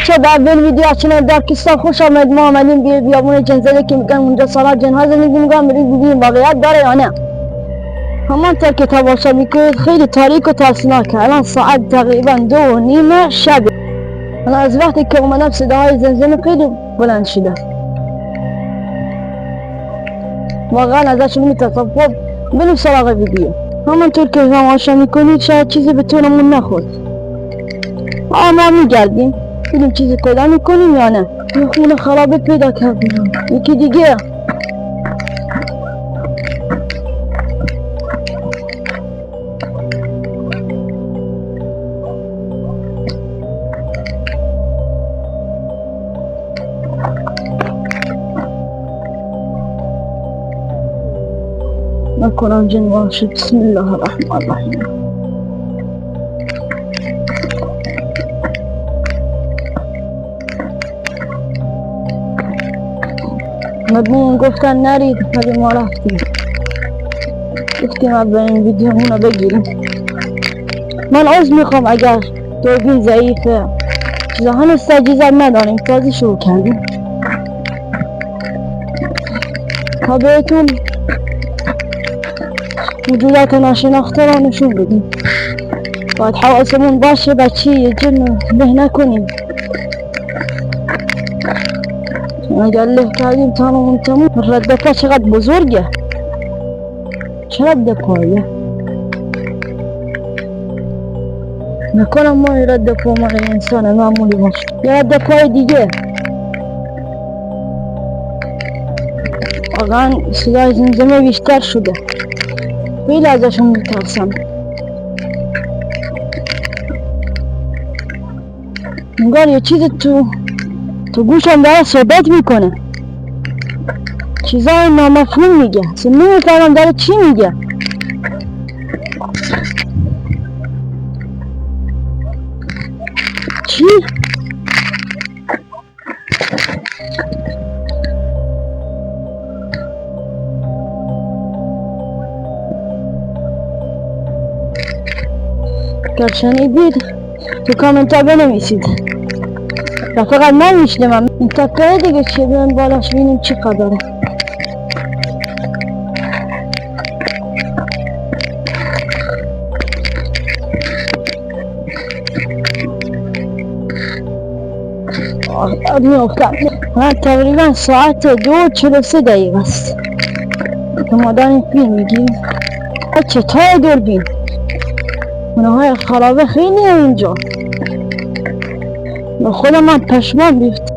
بچه در اول ویدیو چنل دارکستان خوش آمد. ما آمدیم به بیابون جنزده که میگن اونجا سالات جنها زندگی میگن. برید ببینیم واقعیت داره یا نه. همانطور که تماشا میکنید خیلی تاریک و ترسناکه. الان ساعت تقریبا 2:30 شب. الان از وقتی که اومدم صداهای زمزمه خیلی بلند شده. واقعا ازشون میترسم. خب بریم سراغ ویدیو. همانطور که تماشا میکنید شاید چیزی به طورمون نخورد. ما میگردیم ببینیم چیزی پیدا میکنیم یا نه. یه خونه خرابه پیدا کردیم. یکی دیگه نکنم جن باشد. بسم الله الرحمن الرحیم. مدمون گفتن نرید ولی ما رفتیم. گفتیم اولین ویدیو اونو بگیریم. من عذر میخوام اگر دوربین ضعیفه چیزا هنوز تجهیزات نداریم، تازه شروع کردیم تا بهتون موجودات ناشناخته را نشون بدیم. باید حواسمون باشه بچه جن له نکنیم. اگر له کردیم تمام رد پا چقدر بزرگه. چه رد پایه؟ نکنم ما رد پا مال انسان معمولی باشه. یه رد پای دیگه. واقعا صدای زمزمه بیشتر شده. خیلی ازشون میترسم. انگار یه چیز تو گوشم داره صحبت میکنه. چیزای نامفهوم میگه. اصلا نمیفهمم داره چی میگه. چی؟ اگر شنیدید تو کامنت ها بنویسید. و فقط من میشنوم. این تپه دیگه چیه؟ بیایم بالاش ببینیم چی قداره. میافتم. تقریبا ساعت 2:43 است که ما داریم فیلم میگیم. چطور دوربین؟ خونه های خرابه خیلی اینجا. به خود من پشمان بیفت.